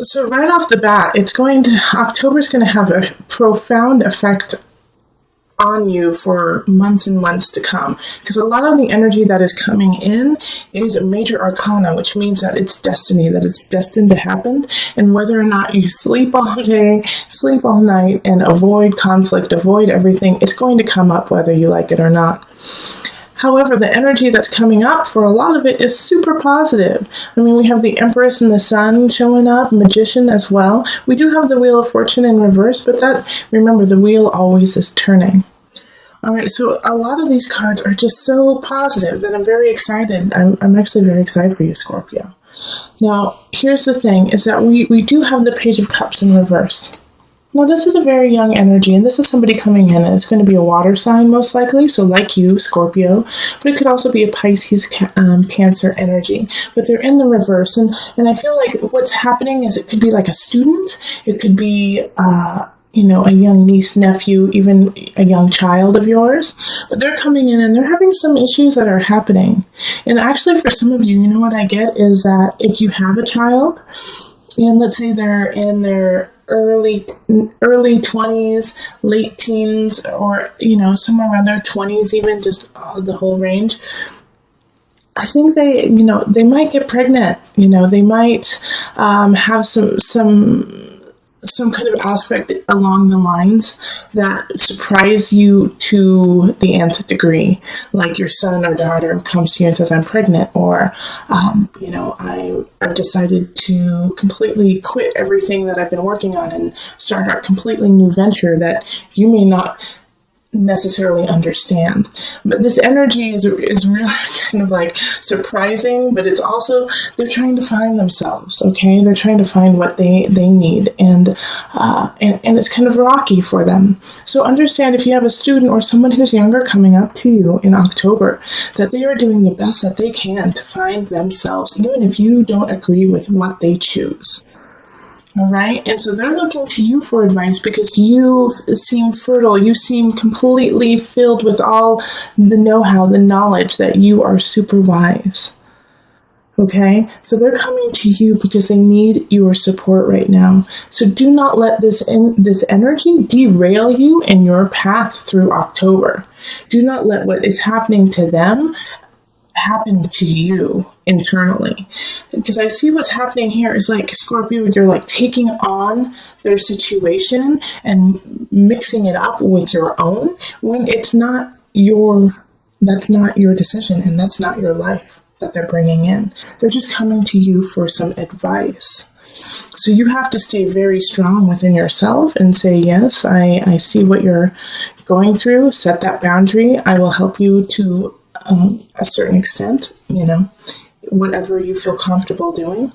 So right off the bat, October's going to have a profound effect on you for months and months to come, because a lot of the energy that is coming in is major arcana, which means that it's destiny, that it's destined to happen. And whether or not you sleep all day, sleep all night, and avoid conflict, avoid everything, it's going to come up whether you like it or not. However, the energy that's coming up for a lot of it is super positive. I mean, we have the Empress and the Sun showing up, Magician as well. We do have the Wheel of Fortune in reverse, but remember, the wheel always is turning. All right, so a lot of these cards are just so positive that I'm very excited. I'm actually very excited for you, Scorpio. Now, here's the thing, is that we do have the Page of Cups in reverse. Now, this is a very young energy, and this is somebody coming in, and it's going to be a water sign, most likely, so like you, Scorpio, but it could also be a Pisces, Cancer energy, but they're in the reverse, and I feel like what's happening is it could be like a student, it could be, a young niece, nephew, even a young child of yours, but they're coming in and they're having some issues that are happening, and actually for some of you, you know what I get is that if you have a child, and let's say they're in their early 20s, late teens, or, somewhere around their 20s even, just the whole range, I think they might get pregnant, they might have some kind of aspect along the lines that surprise you to the nth degree, like your son or daughter comes to you and says, I'm pregnant, or, I've decided to completely quit everything that I've been working on and start a completely new venture that you may not necessarily understand. But this energy is really kind of like surprising, but it's also, they're trying to find themselves, okay? They're trying to find what they need, and it's kind of rocky for them. So understand, if you have a student or someone who's younger coming up to you in October, that they are doing the best that they can to find themselves, even if you don't agree with what they choose. All right. And so they're looking to you for advice because you seem fertile. You seem completely filled with all the know-how, the knowledge, that you are super wise. Okay. So they're coming to you because they need your support right now. So do not let this energy derail you in your path through October. Do not let what is happening to them happen to you internally, because I see what's happening here is like, Scorpio, you're like taking on their situation and mixing it up with your own, when that's not your decision, and that's not your life that they're bringing in. They're just coming to you for some advice. So you have to stay very strong within yourself and say, yes, I see what you're going through. Set that boundary. I will help you to a certain extent, whatever you feel comfortable doing,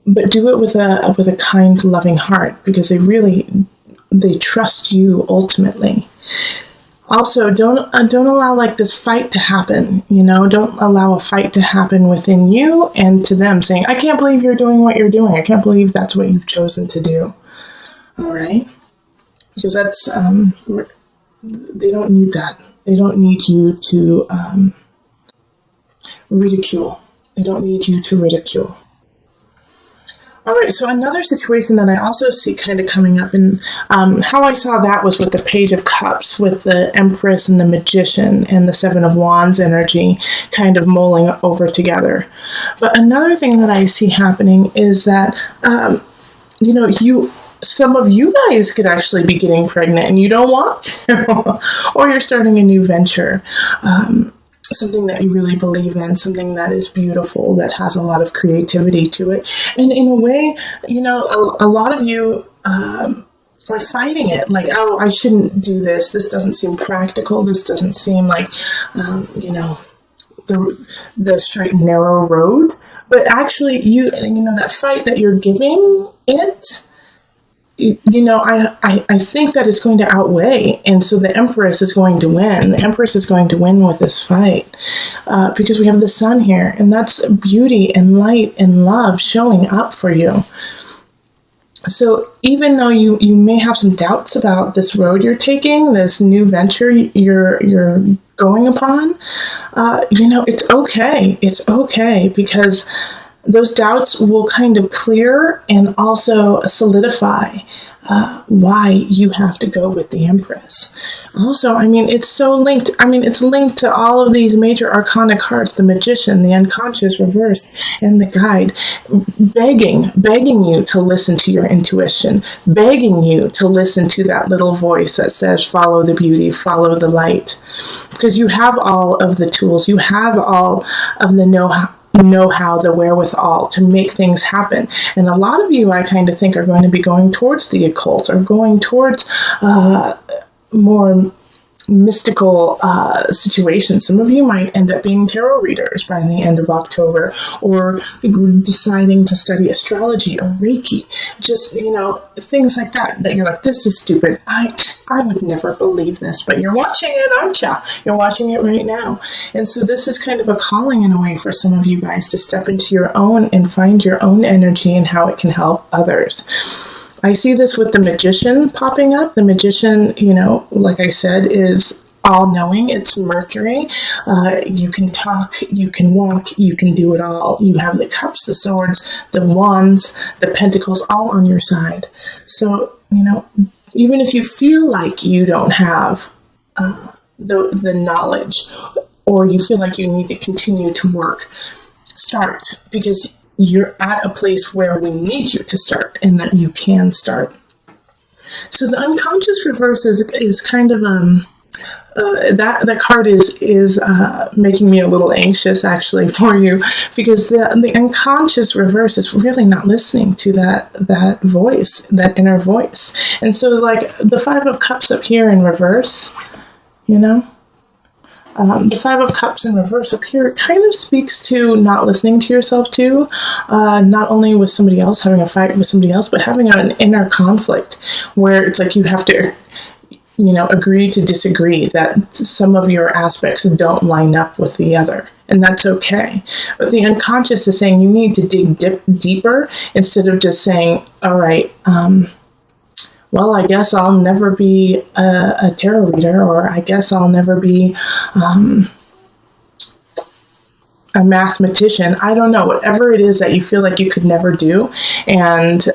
but do it with a kind, loving heart, because they trust you ultimately. Also, don't allow like this fight to happen. Don't allow a fight to happen within you and to them, saying, I can't believe you're doing what you're doing. I can't believe that's what you've chosen to do. All right, because that's they don't need that. They don't need you to ridicule. They don't need you to ridicule. All right, so another situation that I also see kind of coming up, and how I saw that was with the Page of Cups, with the Empress and the Magician and the Seven of Wands energy kind of mulling over together. But another thing that I see happening is that, some of you guys could actually be getting pregnant and you don't want to, or you're starting a new venture, something that you really believe in, something that is beautiful, that has a lot of creativity to it. And in a way, a lot of you are fighting it, like, oh, I shouldn't do this. This doesn't seem practical. This doesn't seem like, the straight and narrow road. But actually, that fight that you're giving it, I think that it's going to outweigh. And so the Empress is going to win. The Empress is going to win with this fight because we have the Sun here. And that's beauty and light and love showing up for you. So even though you may have some doubts about this road you're taking, this new venture you're going upon, it's okay. It's okay, because those doubts will kind of clear and also solidify why you have to go with the Empress. Also, I mean, it's so linked. I mean, it's linked to all of these major arcana cards, the Magician, the Unconscious Reverse, and the Guide, begging you to listen to your intuition, begging you to listen to that little voice that says, follow the beauty, follow the light. Because you have all of the tools, you have all of the know-how, the wherewithal to make things happen. And a lot of you, I kind of think, are going to be going towards the occult or going towards more mystical situations. Some of you might end up being tarot readers by the end of October, or deciding to study astrology or Reiki. Just, things like that you're like, this is stupid. I would never believe this, but you're watching it, aren't you? You're watching it right now. And so this is kind of a calling in a way for some of you guys to step into your own and find your own energy and how it can help others. I see this with the Magician popping up. The Magician, like I said, is all-knowing. It's Mercury. You can talk, you can walk, you can do it all. You have the cups, the swords, the wands, the pentacles, all on your side. So, even if you feel like you don't have the knowledge, or you feel like you need to continue to work, start, because you're at a place where we need you to start and that you can start. So the Unconscious Reverse is kind of that card is making me a little anxious actually for you, because the Unconscious Reverse is really not listening to that voice, that inner voice. And so like the Five of Cups up here in reverse, the Five of Cups in reverse up here kind of speaks to not listening to yourself too, not only with somebody else, having a fight with somebody else, but having an inner conflict where it's like you have to, agree to disagree, that some of your aspects don't line up with the other. And that's okay. But the unconscious is saying you need to dig deeper instead of just saying, all right, well, I guess I'll never be a tarot reader, or I guess I'll never be a mathematician. I don't know, whatever it is that you feel like you could never do, and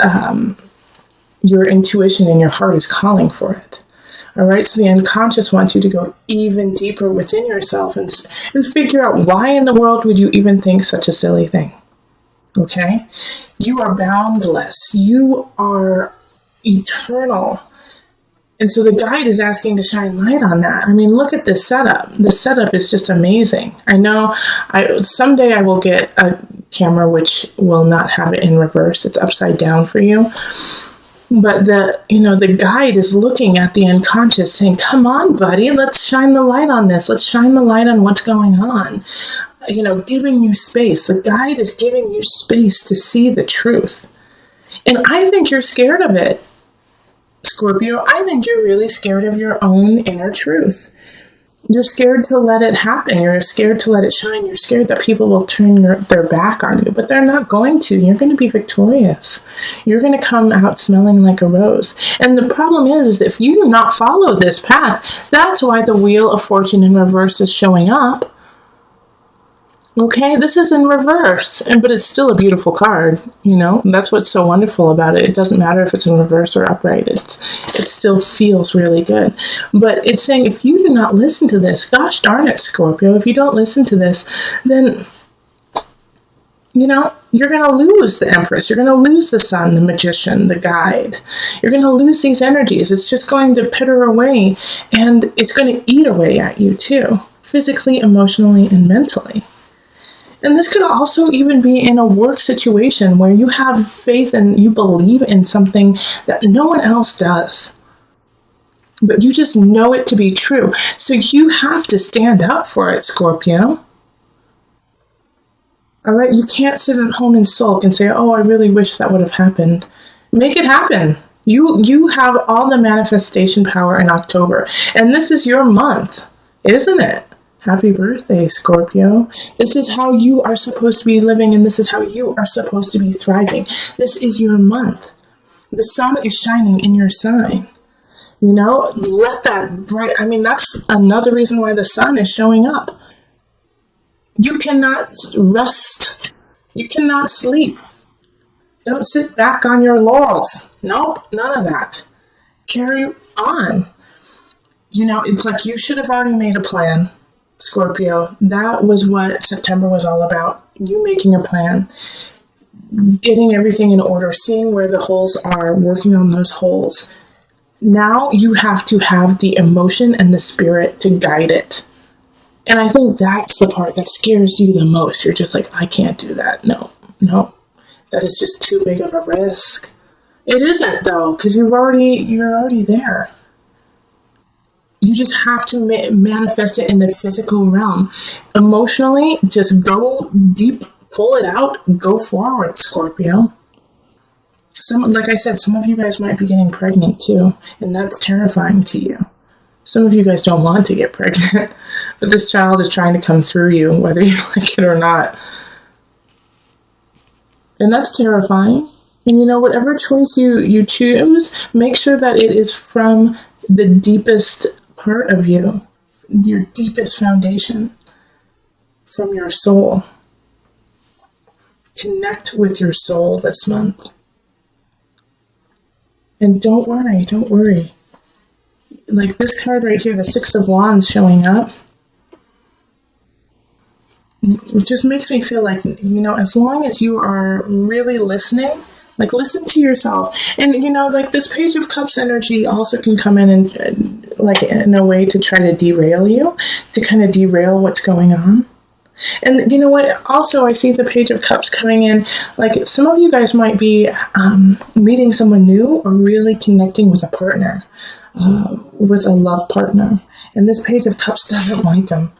your intuition and your heart is calling for it. All right, so the unconscious wants you to go even deeper within yourself and figure out why in the world would you even think such a silly thing. Okay? You are boundless. You are eternal. And so the guide is asking to shine light on that. I mean, look at this setup. This setup is just amazing. I know someday I will get a camera which will not have it in reverse. It's upside down for you. But the guide is looking at the unconscious saying, come on, buddy, let's shine the light on this. Let's shine the light on what's going on. Giving you space. The guide is giving you space to see the truth. And I think you're scared of it, Scorpio. I think you're really scared of your own inner truth. You're scared to let it happen. You're scared to let it shine. You're scared that people will turn their back on you, but they're not going to. You're going to be victorious. You're going to come out smelling like a rose. And the problem is if you do not follow this path, that's why the Wheel of Fortune in reverse is showing up. Okay, this is in reverse, but it's still a beautiful card, That's what's so wonderful about it. It doesn't matter if it's in reverse or upright. It still feels really good. But it's saying if you do not listen to this, gosh darn it, Scorpio, if you don't listen to this, then, you're going to lose the Empress. You're going to lose the Sun, the Magician, the Guide. You're going to lose these energies. It's just going to pitter away, and it's going to eat away at you too, physically, emotionally, and mentally. And this could also even be in a work situation where you have faith and you believe in something that no one else does. But you just know it to be true. So you have to stand up for it, Scorpio. All right? You can't sit at home and sulk and say, oh, I really wish that would have happened. Make it happen. You have all the manifestation power in October. And this is your month, isn't it? Happy birthday, Scorpio. This is how you are supposed to be living, and this is how you are supposed to be thriving. This is your month. The sun is shining in your sign. Let that bright, that's another reason why the sun is showing up. You cannot rest You cannot sleep. Don't sit back on your laurels. Nope, none of that. Carry on. It's like you should have already made a plan, Scorpio. That was what September was all about. You making a plan, getting everything in order, seeing where the holes are, working on those holes. Now you have to have the emotion and the spirit to guide it. And I think that's the part that scares you the most. You're just like, I can't do that. No. That is just too big of a risk. It isn't, though, because you're already there. You just have to manifest it in the physical realm. Emotionally, just go deep, pull it out, go forward, Scorpio. Like I said, some of you guys might be getting pregnant too, and that's terrifying to you. Some of you guys don't want to get pregnant, but this child is trying to come through you, whether you like it or not. And that's terrifying. And whatever choice you choose, make sure that it is from the deepest part of you, your deepest foundation, from your soul. Connect with your soul this month. And don't worry. Like this card right here, the Six of Wands showing up, it just makes me feel like, as long as you are really listening, like listen to yourself. And, like this Page of Cups energy also can come in and like in a way to try to derail you, to kind of derail what's going on. And you know what? Also, I see the Page of Cups coming in. Like some of you guys might be meeting someone new or really connecting with a partner, with a love partner. And this Page of Cups doesn't like them.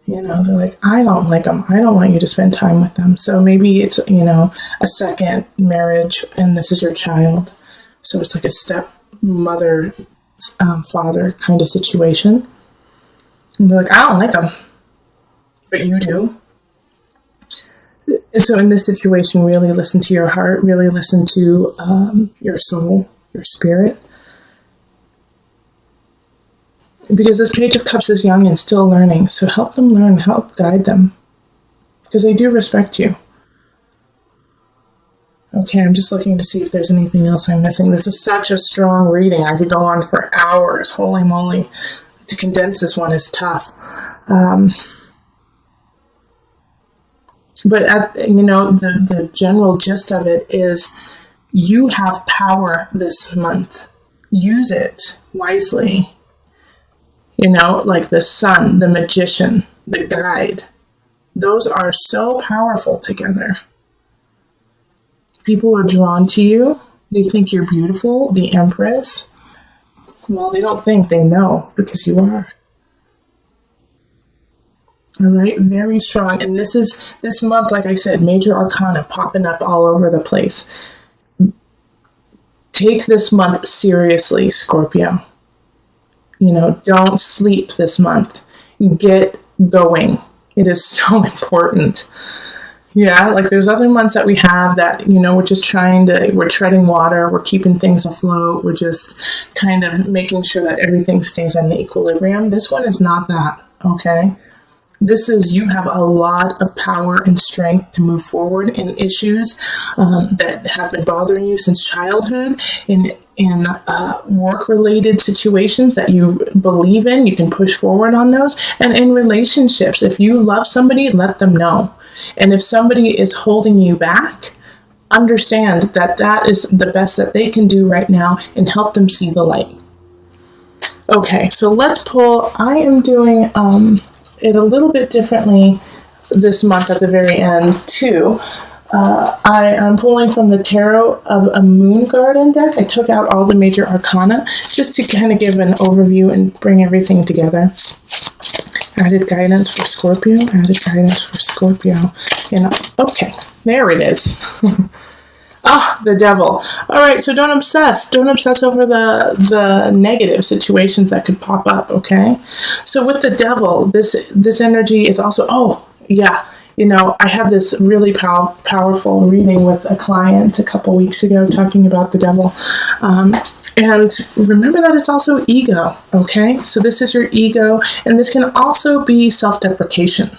They're like, I don't like them. I don't want you to spend time with them. So maybe it's, a second marriage and this is your child. So it's like a stepmother, father kind of situation. And they're like, I don't like them. But you do. And so in this situation, really listen to your heart, really listen to your soul, your spirit. Because this Page of Cups is young and still learning. So help them learn, help guide them. Because they do respect you. Okay, I'm just looking to see if there's anything else I'm missing. This is such a strong reading. I could go on for hours. Holy moly. To condense this one is tough. But the general gist of it is you have power this month. Use it wisely. Like the sun, the magician, the guide. Those are so powerful together. People are drawn to you. They think you're beautiful, the Empress. Well, they don't think, they know, because you are. All right, very strong. And this month, like I said, major arcana popping up all over the place. Take this month seriously, Scorpio. Don't sleep this month. Get going. It is so important. Yeah, like there's other months that we have that, we're just we're treading water, we're keeping things afloat, we're just kind of making sure that everything stays in the equilibrium. This one is not that, okay? This is, you have a lot of power and strength to move forward in issues that have been bothering you since childhood, in work-related situations that you believe in. You can push forward on those. And in relationships, if you love somebody, let them know. And if somebody is holding you back, understand that that is the best that they can do right now and help them see the light. Okay, so let's pull. I am doing it a little bit differently this month at the very end too. I am pulling from the Tarot of a Moon Garden deck. I took out all the major arcana just to kind of give an overview and bring everything together. Added guidance for Scorpio. Added guidance for Scorpio. Okay, there it is. The devil. All right, so don't obsess. Don't obsess over the negative situations that could pop up, okay? So with the devil, this energy is also, I had this really powerful reading with a client a couple weeks ago talking about the devil. And remember that it's also ego, okay? So this is your ego, and this can also be self-deprecation.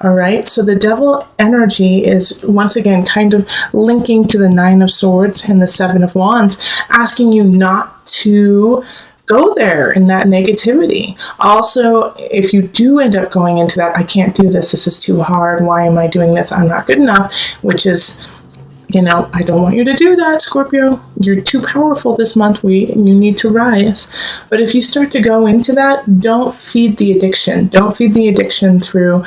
All right, so the devil energy is, once again, kind of linking to the Nine of Swords and the Seven of Wands, asking you not to go there in that negativity. Also, if you do end up going into that, I can't do this, this is too hard, why am I doing this, I'm not good enough, which is, I don't want you to do that, Scorpio. You're too powerful this month. You need to rise. But if you start to go into that, don't feed the addiction. Don't feed the addiction through,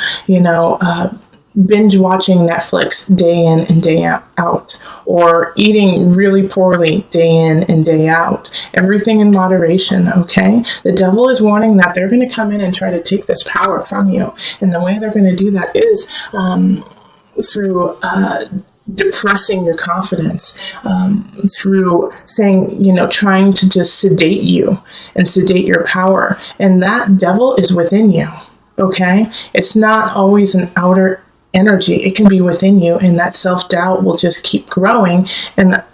binge watching Netflix day in and day out, or eating really poorly day in and day out. Everything in moderation, okay? The devil is warning that they're going to come in and try to take this power from you. And the way they're going to do that is through depressing your confidence, through saying, trying to just sedate you and sedate your power. And that devil is within you, okay? It's not always an outer energy. It can be within you, and that self-doubt will just keep growing and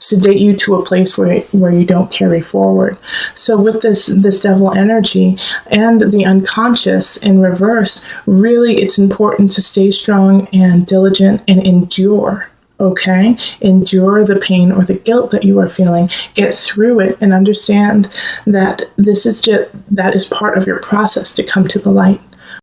sedate you to a place where you don't carry forward. So with this devil energy and the unconscious in reverse, really it's important to stay strong and diligent and endure. Okay? Endure the pain or the guilt that you are feeling. Get through it and understand that that is part of your process to come to the light.